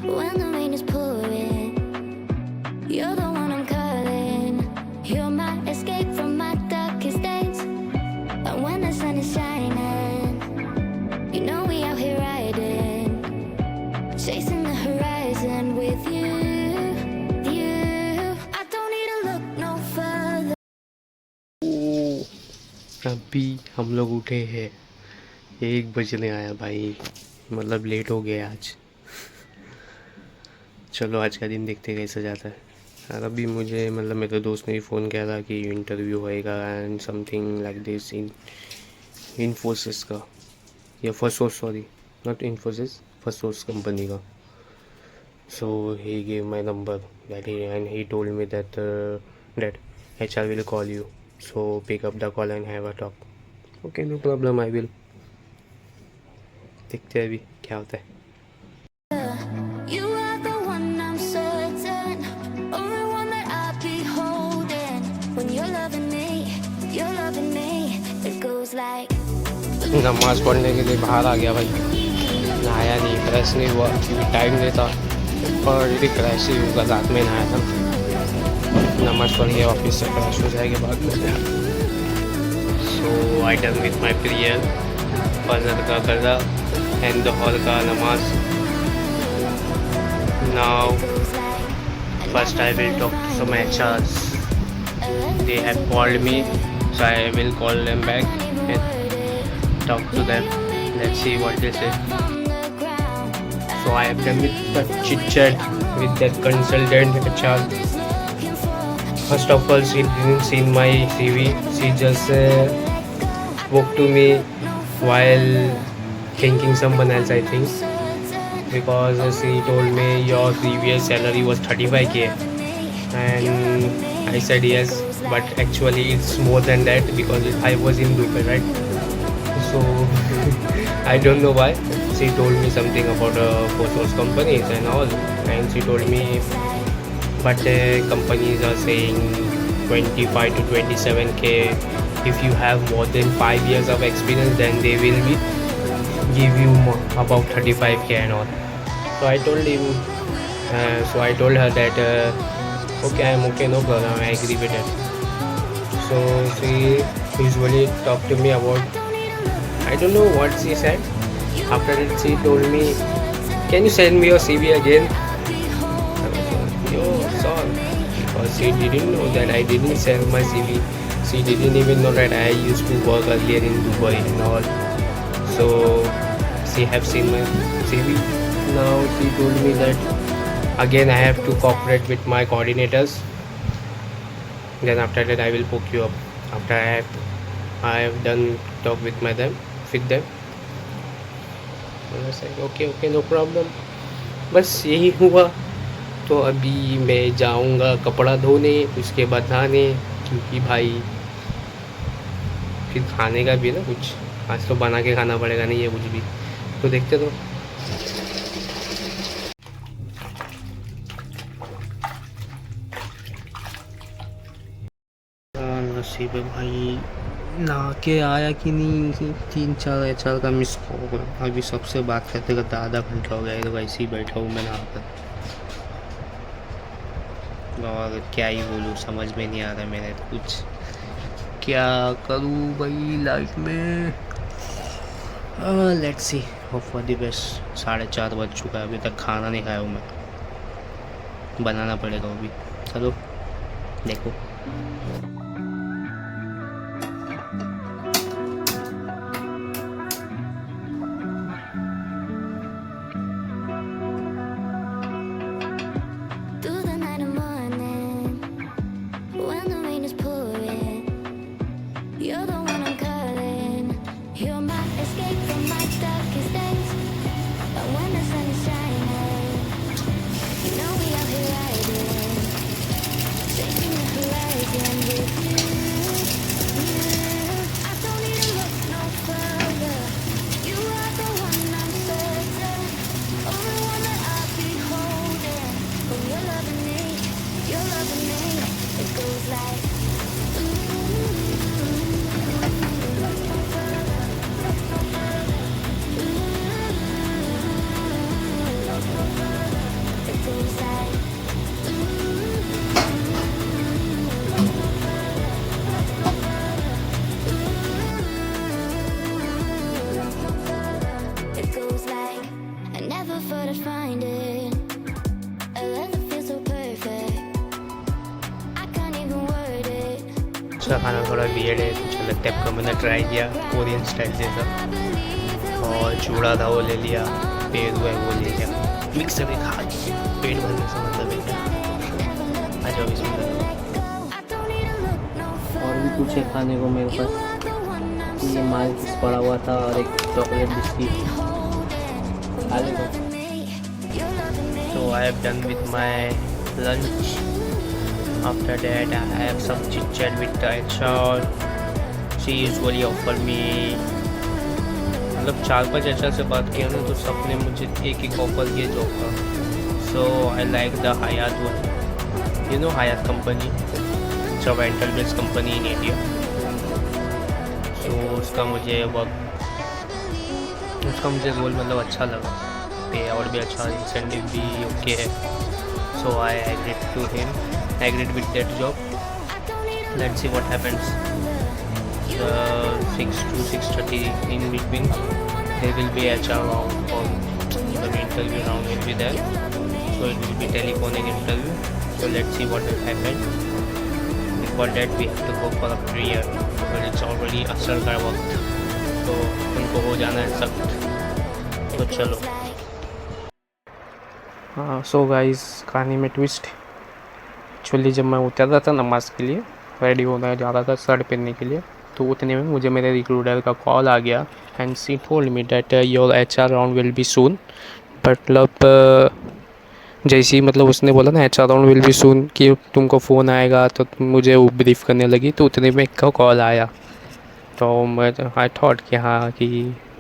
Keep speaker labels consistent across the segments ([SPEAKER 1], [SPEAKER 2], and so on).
[SPEAKER 1] when the rain is pouring. You're the one I'm calling. You're my escape from my darkest days. And when the sun is shining, you know we out here riding, chasing the horizon with you. I don't need to look no further.
[SPEAKER 2] अभी हम लोग उठे हैं, 1 बजने आया भाई, मतलब late हो गया आज। चलो आज का दिन देखते कैसे जाता है। और अभी मुझे मतलब मेरे दोस्त ने भी फ़ोन किया था कि इंटरव्यू होएगा and something like this in Infosys का, या Firstsource, sorry not Infosys, Firstsource company का। So he gave my number that he and he told me that HR will call you, so pick up the call and have a talk. Okay, no problem, I will. देखते हैं अभी क्या होता है।
[SPEAKER 1] You are the one I'm certain, only one that I'll be holding. When you're loving me, it goes like.
[SPEAKER 2] नमाज़ पढ़ने के लिए बाहर आ गया भाई, नहाया नहीं, फ्रेश नहीं हुआ क्योंकि टाइम नहीं था, और यदि फ्रेश ही होगा रात में नहाया था। नमाज़ पढ़ के ऑफिस से फ्रेश हो जाएगा बाद में। So I done with my prayer, फजर का कज़ा एंड द हॉल का नमाज। Now first I will talk to some HRs. They have called me, so I will call them back and talk to them. Let's see what they say. So I have done with the chit chat with that consultant HR. First of all, she didn't see my CV. She just spoke to me while thinking someone else, I think, because she told me your previous salary was 35K, and I said yes, but actually it's more than that because I was in Dubai, right? So I don't know why. She told me something about photos companies and all, and she told me, but companies are saying 25 to 27K. If you have more than 5 years of experience, then they will be give you more, about 35K and all. So I told him, so I told her that okay, I'm okay, no problem, I agree with it. So she usually talk to me about, I don't know what she said. After that she told me, can you send me your CV again? Yo, sorry, because she didn't know that I didn't send my CV. She didn't even know that I used to work earlier in Dubai and all. So she have seen my CV. Now she told me that again I have to cooperate with my coordinators. Then after that I will book you up. After I have done talk with them. And I said okay, no problem. बस यही हुआ। तो अभी मैं जाऊंगा कपड़ा धोने, उसके बाद नहाने, क्योंकि भाई फिर खाने का भी ना कुछ, आज तो बना के खाना पड़ेगा, नहीं है कुछ भी, तो देखते तो। नसीब है भाई, नहा के आया कि नहीं। 3-4 HR का मिस कॉल, अभी सबसे बात करते करते आधा घंटा हो गया, तो वैसे ही बैठा हूँ मैं नहा कर। और क्या ही बोलूँ, समझ में नहीं आ रहा मेरे कुछ, क्या करूँ भाई लाइफ में। Let's see, hope for the best. 4:30 बज चुका है, अभी तक खाना नहीं खाया हूँ मैं, बनाना पड़ेगा अभी। चलो देखो।
[SPEAKER 1] Through the night and morning, when the rain is pouring, you're the one I'm calling. You're my escape from my darkest days. But when the sun is shining, you know we out here riding, chasing the horizon with you. I don't need to look no further. You are the one I'm certain, only one that I'll be holding. When you're loving me, it goes like.
[SPEAKER 2] उसका खाना थोड़ा weird है, कुछ अलग type का मैंने try किया, Korean style जैसा। और चूड़ा था वो ले लिया, पेरू है वो ले लिया, मिक्स करके खा लिया। पेट भरने से मतलब है क्या। आ जाओ इसमें। और भी कुछ है खाने को मेरे पास, ये मालकिस पड़ा हुआ था और एक चॉकलेट बिस्किट खा लेगा। So I have done with my lunch. After that I have some chit chat with the HR. She usually offer me, मतलब 4-5 HR से बात किया ना तो सबने मुझे एक ऑफर किया जॉब का। So I like the Hyatt one. You know Hyatt company? It's a rental based company in India. So उसका मुझे रोल मतलब अच्छा लगा, पे आउट भी अच्छा, इंसेंटिव भी ओके है। So I agreed with that job. Let's see what happens. 6 to 6:30 in between there will be HR round, or the interview round will be there, so it will be telephonic interview. So let's see what will happen. Before that we have to go for a prayer, but it's already असर का वक्त, तो उनको हो जाना है सख्त। तो चलो। हाँ, सो गाइस कहानी में ट्विस्ट। एक्चुअली जब मैं उतर रहा था नमाज़ के लिए, रेडी होने जा रहा था शर्ट पहनने के लिए, तो उतने में मुझे मेरे रिक्रूटर का कॉल आ गया and she told me that your HR round will be सून। मतलब जैसे ही मतलब उसने बोला ना HR राउंड विल बी सून कि तुमको फ़ोन आएगा, तो मुझे वो ब्रीफ करने लगी, तो उतने में एक का कॉल आया। तो मैं आई थॉट कि हाँ कि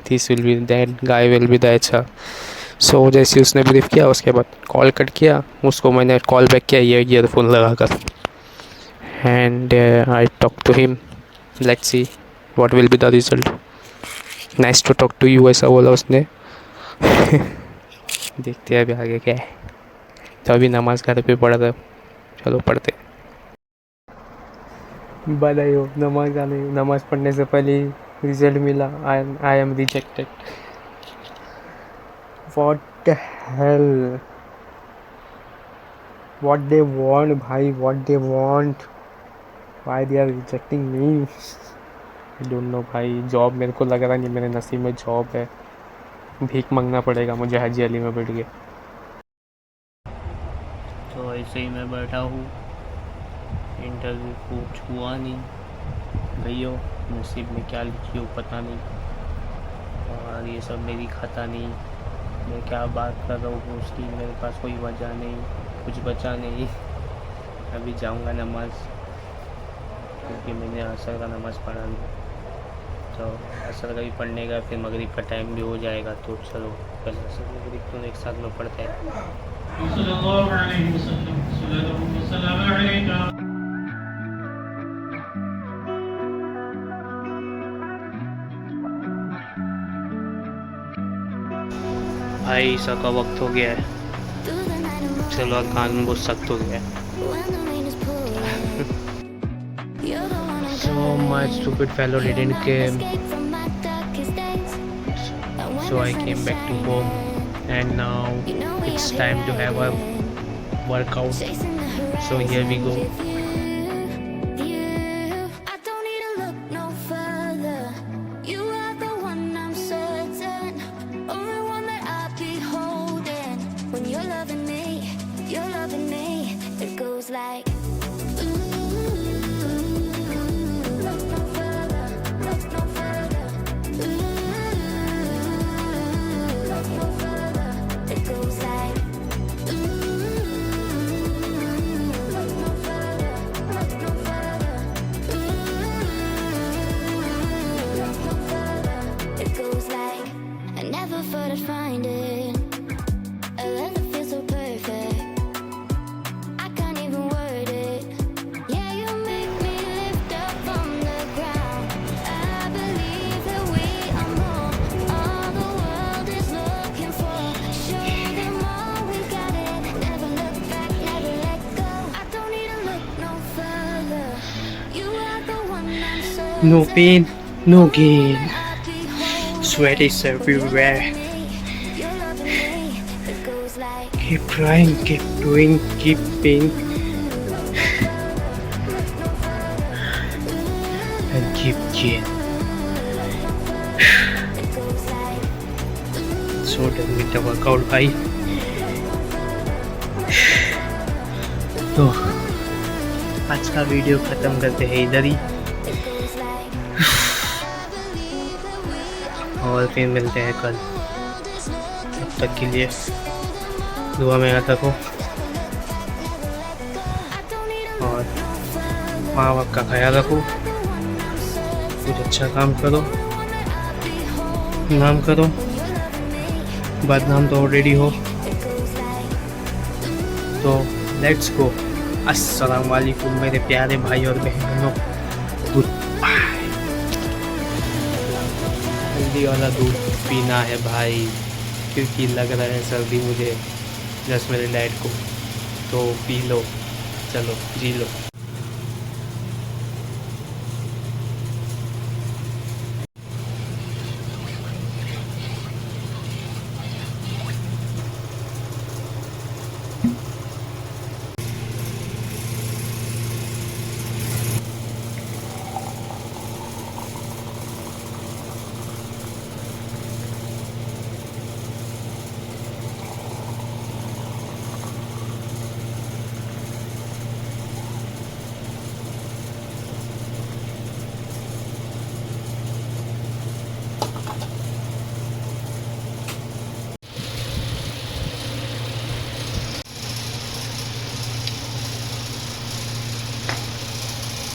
[SPEAKER 2] this will be that guy will be the HR। सो जैसे उसने ब्रीफ किया उसके बाद कॉल कट किया, उसको मैंने कॉल बैक किया ईयरफोन लगा कर, and I talk to him. Let's see what will be the result. Nice to talk to you, ऐसा बोला उसने। देखते हैं अभी आगे क्या है। तो अभी नमाज घर पे पढ़ा था, चलो पढ़ते। बधाई हो, नमाज पढ़ने से पहले रिजल्ट मिला, I am rejected. What the hell? What they want, भाई? What they want? Why they are rejecting me? I don't know भाई। जॉब मेरे को लग रहा नहीं मेरे नसीब में जॉब है, भीख मांगना पड़ेगा मुझे हाजी अली में बैठ के। तो ऐसे ही मैं बैठा हूँ, इंटरव्यू कुछ हुआ नहीं, गई हो नसीब में क्या लिखी हो पता नहीं, और ये सब मेरी खाता नहीं। मैं क्या बात कर रहा हूँ उसकी, मेरे पास कोई वजह नहीं, कुछ बचा नहीं। अभी जाऊँगा नमाज, क्योंकि मैंने असर का नमाज़ पढ़ा नहीं, तो असर का भी पढ़ने का फिर मगरिब का टाइम भी हो जाएगा। तो चलो पहले असर मगरिब तो एक साथ में पढ़ते हैं। भाई ईसा का वक्त हो गया है, चलो कान बहुत सख्त हो गया है। So my stupid fellow didn't came, so I came back to home, and now it's time to have a workout. So here we go. No pain, no gain. Sweat is everywhere. Keep trying, keep doing, keep being. hip chain. So done with the workout भाई. तो आज का video ख़त्म करते हैं इधर ही, और फिर मिलते हैं कल. तब तक के लिए दुआ में याद रखो और माँ बाप का ख्याल रखो. कुछ अच्छा काम करो, नाम करो, बदनाम तो ऑलरेडी हो. तो लेट्स गो. अस्सलाम वालेकुम मेरे प्यारे भाई और बहनों. Goodbye. हल्दी वाला दूध पीना है भाई, क्योंकि लग रहा है सर्दी मुझे 10 मिनट डाइट को. तो पी लो, चलो जी लो.